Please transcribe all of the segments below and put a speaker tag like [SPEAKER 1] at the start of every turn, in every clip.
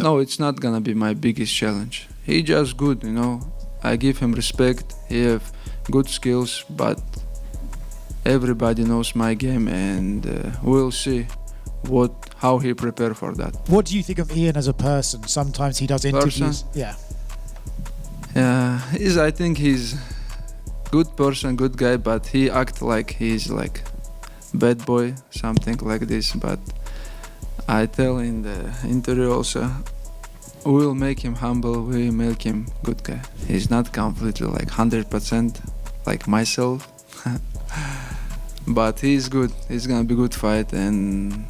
[SPEAKER 1] No, it's not gonna be my biggest challenge. He just good, you know. I give him respect. He have good skills, but everybody knows my game, and we'll see how he prepare for that.
[SPEAKER 2] What do you think of Ian as a person? Sometimes he does interviews.
[SPEAKER 1] Yeah, I think he's good person, good guy, but he act like he's like bad boy, something like this. But I tell in the interview also, we'll make him humble, we'll make him good guy. He's not completely like 100% like myself, but he's good. It's gonna be good fight, and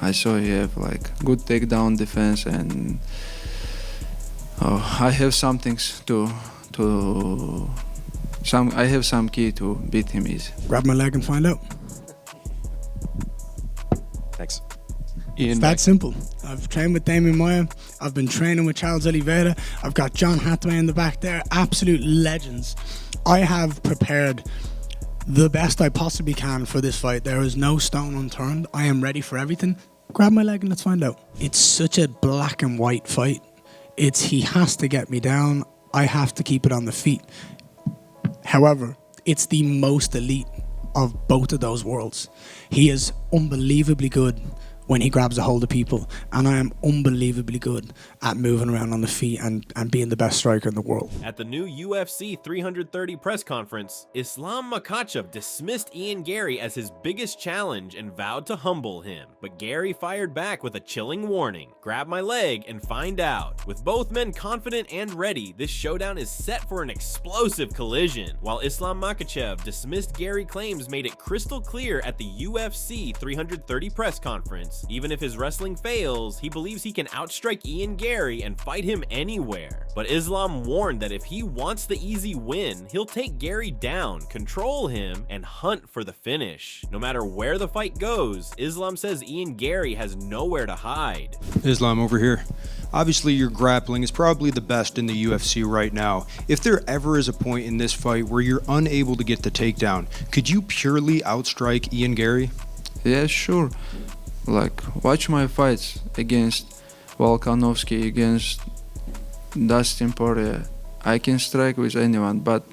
[SPEAKER 1] I saw he have like good takedown defense, and I have some things I have some key to beat him easy.
[SPEAKER 3] Grab my leg and find out.
[SPEAKER 4] Thanks.
[SPEAKER 3] It's that simple. I've trained with Damian Maia. I've been training with Charles Oliveira. I've got John Hathaway in the back there. Absolute legends. I have prepared the best I possibly can for this fight. There is no stone unturned. I am ready for everything. Grab my leg and let's find out. It's such a black and white fight. He has to get me down. I have to keep it on the feet. However, it's the most elite of both of those worlds. He is unbelievably good when he grabs a hold of people, and I am unbelievably good at moving around on the feet and being the best striker in the world.
[SPEAKER 5] At the new UFC 330 press conference, Islam Makhachev dismissed Ian Garry as his biggest challenge and vowed to humble him. But Garry fired back with a chilling warning: grab my leg and find out. With both men confident and ready, this showdown is set for an explosive collision. While Islam Makhachev dismissed Garry claims made it crystal clear at the UFC 330 press conference, even if his wrestling fails, he believes he can outstrike Ian Garry and fight him anywhere. But Islam warned that if he wants the easy win, he'll take Garry down, control him, and hunt for the finish. No matter where the fight goes, Islam says Ian Garry has nowhere to hide.
[SPEAKER 6] Islam over here. Obviously, your grappling is probably the best in the UFC right now. If there ever is a point in this fight where you're unable to get the takedown, could you purely outstrike Ian Garry?
[SPEAKER 1] Yeah, sure. Like, watch my fights against Volkanovski, against Dustin Poirier. I can strike with anyone, but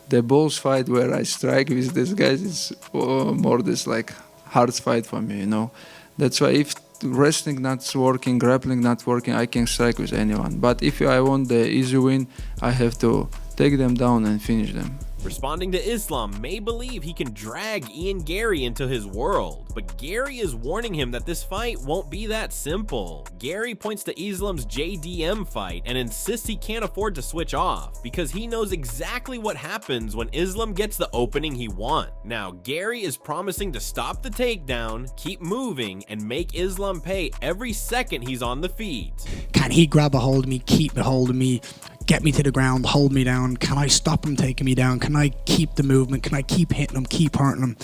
[SPEAKER 1] the Bulls fight where I strike with these guys is more this like hard fight for me, you know. That's why if wrestling not working, grappling not working, I can strike with anyone. But if I want the easy win, I have to take them down and finish them.
[SPEAKER 5] Responding to Islam may believe he can drag Ian Garry into his world, but Garry is warning him that this fight won't be that simple. Garry points to Islam's JDM fight and insists he can't afford to switch off because he knows exactly what happens when Islam gets the opening he wants. Now, Garry is promising to stop the takedown, keep moving, and make Islam pay every second he's on the feet.
[SPEAKER 3] Can he grab a hold of me, keep a hold of me, get me to the ground, hold me down? Can I stop him taking me down? Can I keep the movement? Can I keep hitting him, keep hurting him?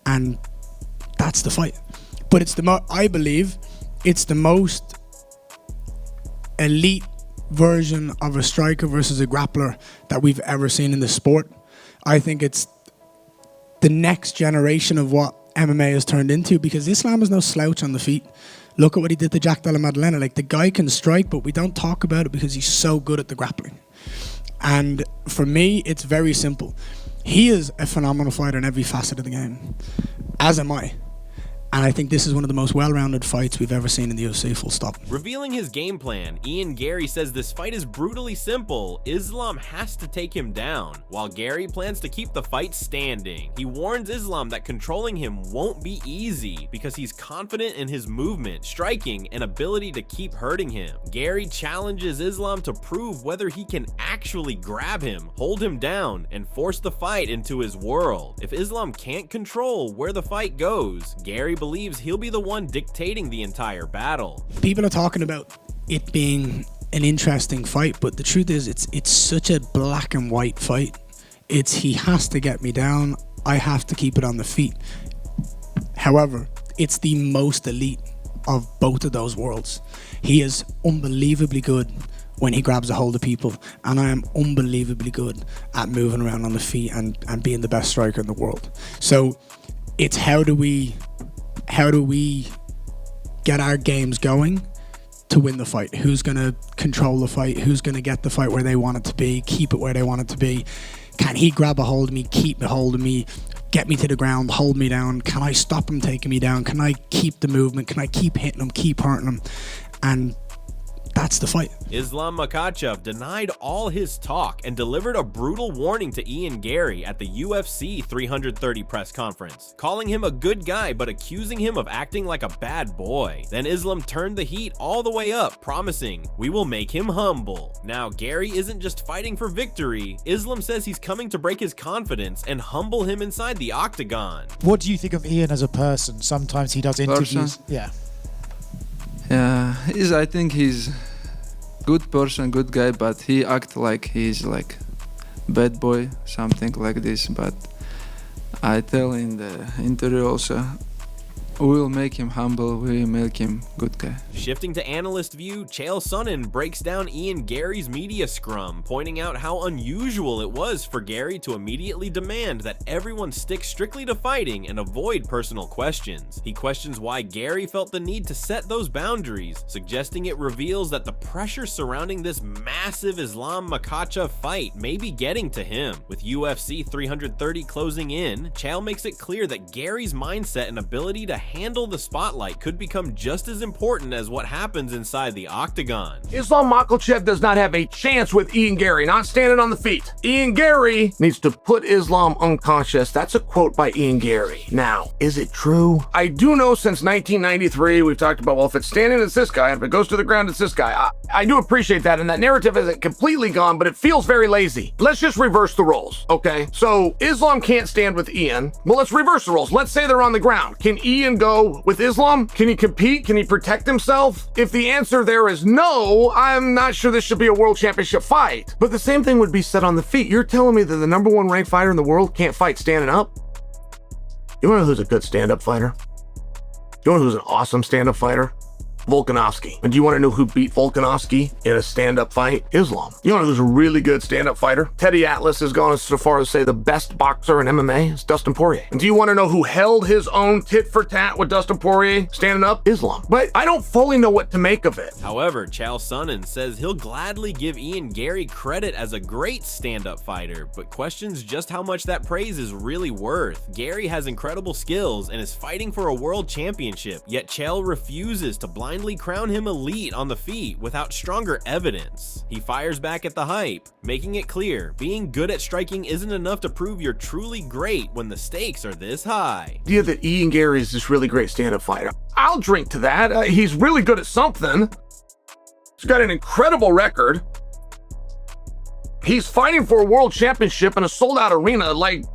[SPEAKER 3] And that's the fight. But it's I believe it's the most elite version of a striker versus a grappler that we've ever seen in the sport. I think it's the next generation of what MMA has turned into, because Islam is no slouch on the feet. Look at what he did to Jack Della Maddalena. Like, the guy can strike, but we don't talk about it because he's so good at the grappling. And for me, it's very simple. He is a phenomenal fighter in every facet of the game, as am I. And I think this is one of the most well-rounded fights we've ever seen in the UFC, full stop.
[SPEAKER 5] Revealing his game plan, Ian Garry says this fight is brutally simple. Islam has to take him down, while Garry plans to keep the fight standing. He warns Islam that controlling him won't be easy because he's confident in his movement, striking, and ability to keep hurting him. Garry challenges Islam to prove whether he can actually grab him, hold him down, and force the fight into his world. If Islam can't control where the fight goes, Garry believes he'll be the one dictating the entire battle.
[SPEAKER 3] People are talking about it being an interesting fight, but the truth is it's such a black and white fight. He has to get me down. I have to keep it on the feet. However, it's the most elite of both of those worlds. He is unbelievably good when he grabs a hold of people, and I am unbelievably good at moving around on the feet and being the best striker in the world. So it's how do we get our games going to win the fight? Who's going to control the fight? Who's going to get the fight where they want it to be, keep it where they want it to be? Can he grab a hold of me, keep a hold of me, get me to the ground, hold me down? Can I stop him taking me down? Can I keep the movement? Can I keep hitting him, keep hurting him? And that's the fight.
[SPEAKER 5] Islam Makhachev denied all his talk and delivered a brutal warning to Ian Garry at the UFC 330 press conference, calling him a good guy but accusing him of acting like a bad boy. Then Islam turned the heat all the way up, promising, "We will make him humble." Now, Garry isn't just fighting for victory. Islam says he's coming to break his confidence and humble him inside the octagon.
[SPEAKER 2] What do you think of Ian as a person? Sometimes he does interviews. Yeah.
[SPEAKER 1] Yeah, I think he's good person, good guy, but he act like he's like bad boy, something like this. But I tell in the interview also, we will make him humble, we will make him good guy.
[SPEAKER 5] Shifting to analyst view, Chael Sonnen breaks down Ian Garry's media scrum, pointing out how unusual it was for Garry to immediately demand that everyone stick strictly to fighting and avoid personal questions. He questions why Garry felt the need to set those boundaries, suggesting it reveals that the pressure surrounding this massive Islam Makhachev fight may be getting to him. With UFC 330 closing in, Chael makes it clear that Garry's mindset and ability to handle the spotlight could become just as important as what happens inside the octagon.
[SPEAKER 4] Islam Makhachev does not have a chance with Ian Garry, not standing on the feet. Ian Garry needs to put Islam unconscious. That's a quote by Ian Garry. Now, is it true? I do know since 1993, we've talked about, well, if it's standing, it's this guy, and if it goes to the ground, it's this guy. I do appreciate that, and that narrative isn't completely gone, but it feels very lazy. Let's just reverse the roles, okay? So, Islam can't stand with Ian. Well, let's reverse the roles. Let's say they're on the ground. Can Ian go with Islam? Can he compete? Can he protect himself? If the answer there is no, I'm not sure this should be a world championship fight. But the same thing would be said on the feet. You're telling me that the #1 ranked fighter in the world can't fight standing up? You wanna know who's a good stand-up fighter? You wanna know who's an awesome stand-up fighter? Volkanovski. And do you want to know who beat Volkanovski in a stand-up fight? Islam. You want to know who's a really good stand-up fighter? Teddy Atlas has gone so far as to say the best boxer in MMA is Dustin Poirier. And do you want to know who held his own tit-for-tat with Dustin Poirier standing up? Islam. But I don't fully know what to make of it.
[SPEAKER 5] However, Chael Sonnen says he'll gladly give Ian Garry credit as a great stand-up fighter, but questions just how much that praise is really worth. Garry has incredible skills and is fighting for a world championship, yet Chael refuses to blindly crown him elite on the feet without stronger evidence. He fires back at the hype, making it clear being good at striking isn't enough to prove you're truly great when the stakes are this high.
[SPEAKER 4] The idea that Ian Garry is this really great stand-up fighter, I'll drink to that. He's really good at something. He's got an incredible record. He's fighting for a world championship in a sold-out arena. Like,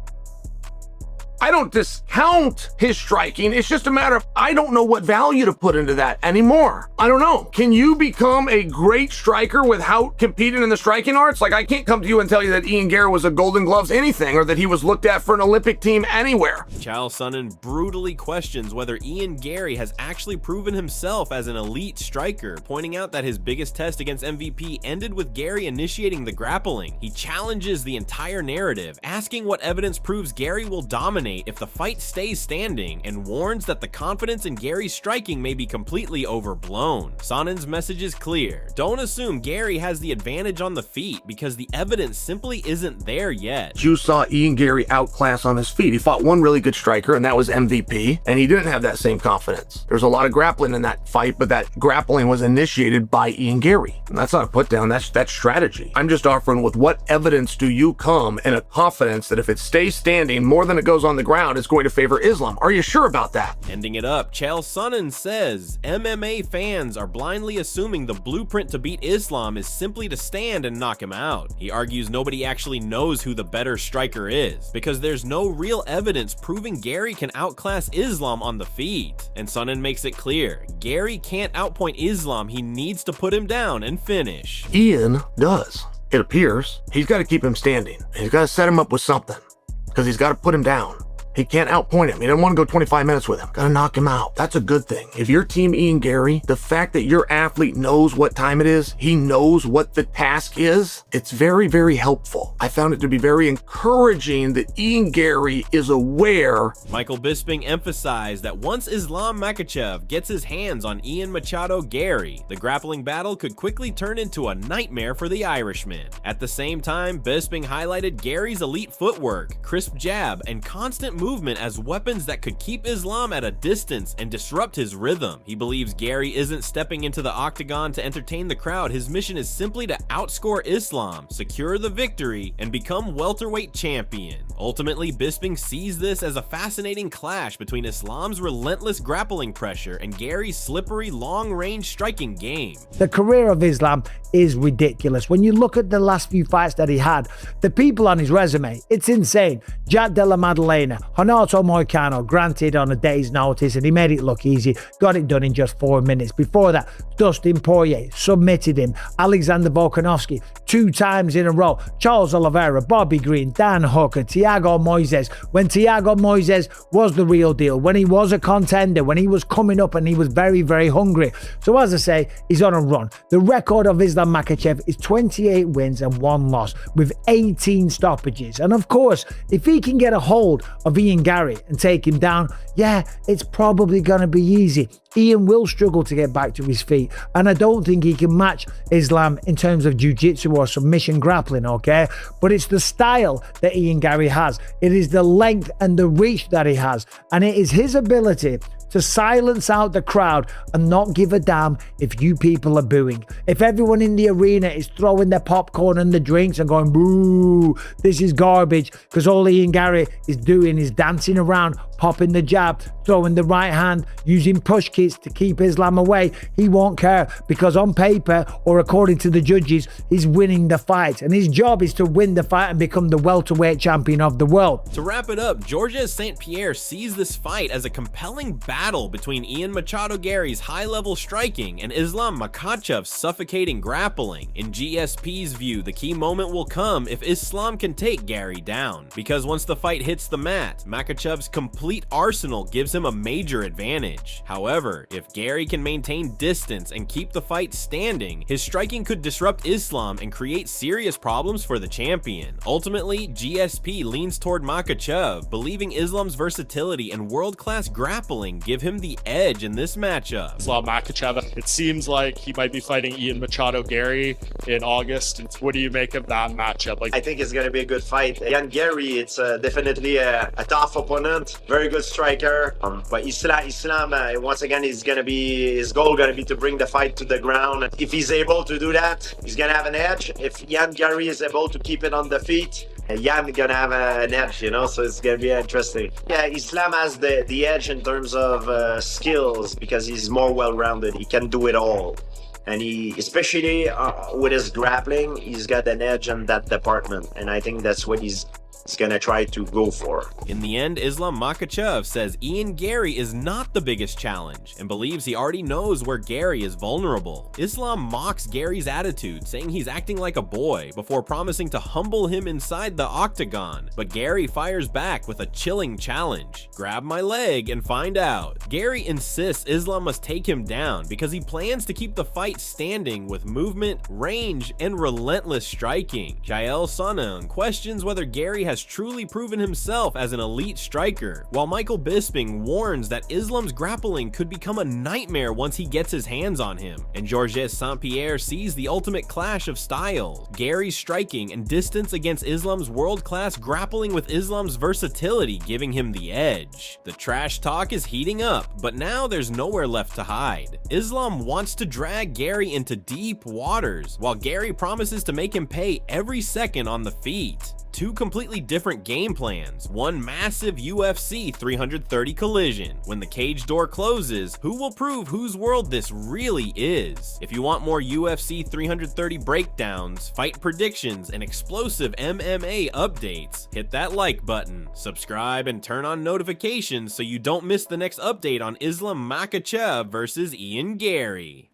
[SPEAKER 4] I don't discount his striking. It's just a matter of, I don't know what value to put into that anymore. I don't know. Can you become a great striker without competing in the striking arts? Like, I can't come to you and tell you that Ian Garry was a Golden Gloves anything, or that he was looked at for an Olympic team anywhere.
[SPEAKER 5] Chael Sonnen brutally questions whether Ian Garry has actually proven himself as an elite striker, pointing out that his biggest test against MVP ended with Garry initiating the grappling. He challenges the entire narrative, asking what evidence proves Garry will dominate if the fight stays standing, and warns that the confidence in Garry's striking may be completely overblown. Sonnen's message is clear. Don't assume Garry has the advantage on the feet, because the evidence simply isn't there yet.
[SPEAKER 4] You saw Ian Garry outclass on his feet. He fought one really good striker, and that was MVP, and he didn't have that same confidence. There's a lot of grappling in that fight, but that grappling was initiated by Ian Garry. And that's not a put down, that's strategy. I'm just offering, with what evidence do you come in a confidence that if it stays standing more than it goes on the ground, it's going to favor Islam? Are you sure about that?
[SPEAKER 5] Ending it up, Chael Sonnen says MMA fans are blindly assuming the blueprint to beat Islam is simply to stand and knock him out. He argues nobody actually knows who the better striker is, because there's no real evidence proving Garry can outclass Islam on the feet. And Sonnen makes it clear, Garry can't outpoint Islam, he needs to put him down and finish.
[SPEAKER 4] Ian does. It appears he's got to keep him standing. He's got to set him up with something, because he's got to put him down. He can't outpoint him. He doesn't want to go 25 minutes with him. Gotta knock him out. That's a good thing. If you're Team Ian Garry, the fact that your athlete knows what time it is, he knows what the task is, it's very, very helpful. I found it to be very encouraging that Ian Garry is aware.
[SPEAKER 5] Michael Bisping emphasized that once Islam Makhachev gets his hands on Ian Machado Garry, the grappling battle could quickly turn into a nightmare for the Irishman. At the same time, Bisping highlighted Garry's elite footwork, crisp jab, and constant movement as weapons that could keep Islam at a distance and disrupt his rhythm. He believes Garry isn't stepping into the octagon to entertain the crowd. His mission is simply to outscore Islam, secure the victory, and become welterweight champion. Ultimately, Bisping sees this as a fascinating clash between Islam's relentless grappling pressure and Garry's slippery long-range striking game.
[SPEAKER 7] The career of Islam is ridiculous. When you look at the last few fights that he had, the people on his resume, it's insane. Jack Della Maddalena, Renato Moicano, granted on a day's notice, and he made it look easy, got it done in just 4 minutes. Before that, Dustin Poirier submitted him. Alexander Volkanovski 2 times in a row. Charles Oliveira, Bobby Green, Dan Hooker, Thiago Moises. When Thiago Moises was the real deal, when he was a contender, when he was coming up and he was very, very hungry. So as I say, he's on a run. The record of Islam Makhachev is 28 wins and 1 loss with 18 stoppages. And of course, if he can get a hold of Ian Garry and take him down, yeah, it's probably going to be easy. Ian will struggle to get back to his feet, and I don't think he can match Islam in terms of jiu-jitsu or submission grappling, okay? But it's the style that Ian Garry has. It is the length and the reach that he has, and it is his ability to silence out the crowd and not give a damn if you people are booing. If everyone in the arena is throwing their popcorn and the drinks and going, boo, this is garbage, because all Ian Garry is doing is dancing around, popping the jab, throwing the right hand, using push kicks to keep Islam away, he won't care, because on paper, or according to the judges, he's winning the fight, and his job is to win the fight and become the welterweight champion of the world.
[SPEAKER 5] To wrap it up, Georges St-Pierre sees this fight as a compelling battle between Ian Machado Garry's high-level striking and Islam Makhachev's suffocating grappling. In GSP's view, the key moment will come if Islam can take Garry down, because once the fight hits the mat, Makhachev's complete arsenal gives him a major advantage. However, if Garry can maintain distance and keep the fight standing, his striking could disrupt Islam and create serious problems for the champion. Ultimately, GSP leans toward Makhachev, believing Islam's versatility and world-class grappling give him the edge in this matchup.
[SPEAKER 8] Islam Makhachev, it seems like he might be fighting Ian Machado Garry in August. What do you make of that matchup?
[SPEAKER 9] I think it's going to be a good fight. Ian Garry, it's definitely a tough opponent, very good striker. But Islam, once again, his goal going to be to bring the fight to the ground. If he's able to do that, he's going to have an edge. If Ian Garry is able to keep it on the feet, Ian gonna have an edge, you know, so it's gonna be interesting. Yeah, Islam has the edge in terms of skills, because he's more well-rounded. He can do it all, and he, especially with his grappling, he's got an edge in that department, and I think that's what he's gonna try to go for.
[SPEAKER 5] In the end, Islam Makhachev says Ian Garry is not the biggest challenge and believes he already knows where Garry is vulnerable. Islam mocks Garry's attitude, saying he's acting like a boy, before promising to humble him inside the octagon. But Garry fires back with a chilling challenge: grab my leg and find out. Garry insists Islam must take him down because he plans to keep the fight standing with movement, range, and relentless striking. Chael Sonnen questions whether Garry has truly proven himself as an elite striker, while Michael Bisping warns that Islam's grappling could become a nightmare once he gets his hands on him. And Georges St-Pierre sees the ultimate clash of styles: Garry's striking and distance against Islam's world-class grappling, with Islam's versatility giving him the edge. The trash talk is heating up, but now there's nowhere left to hide. Islam wants to drag Garry into deep waters, while Garry promises to make him pay every second on the feet. Two completely different game plans, one massive UFC 330 collision. When the cage door closes, who will prove whose world this really is? If you want more UFC 330 breakdowns, fight predictions, and explosive MMA updates, hit that like button, subscribe, and turn on notifications so you don't miss the next update on Islam Makhachev versus Ian Garry.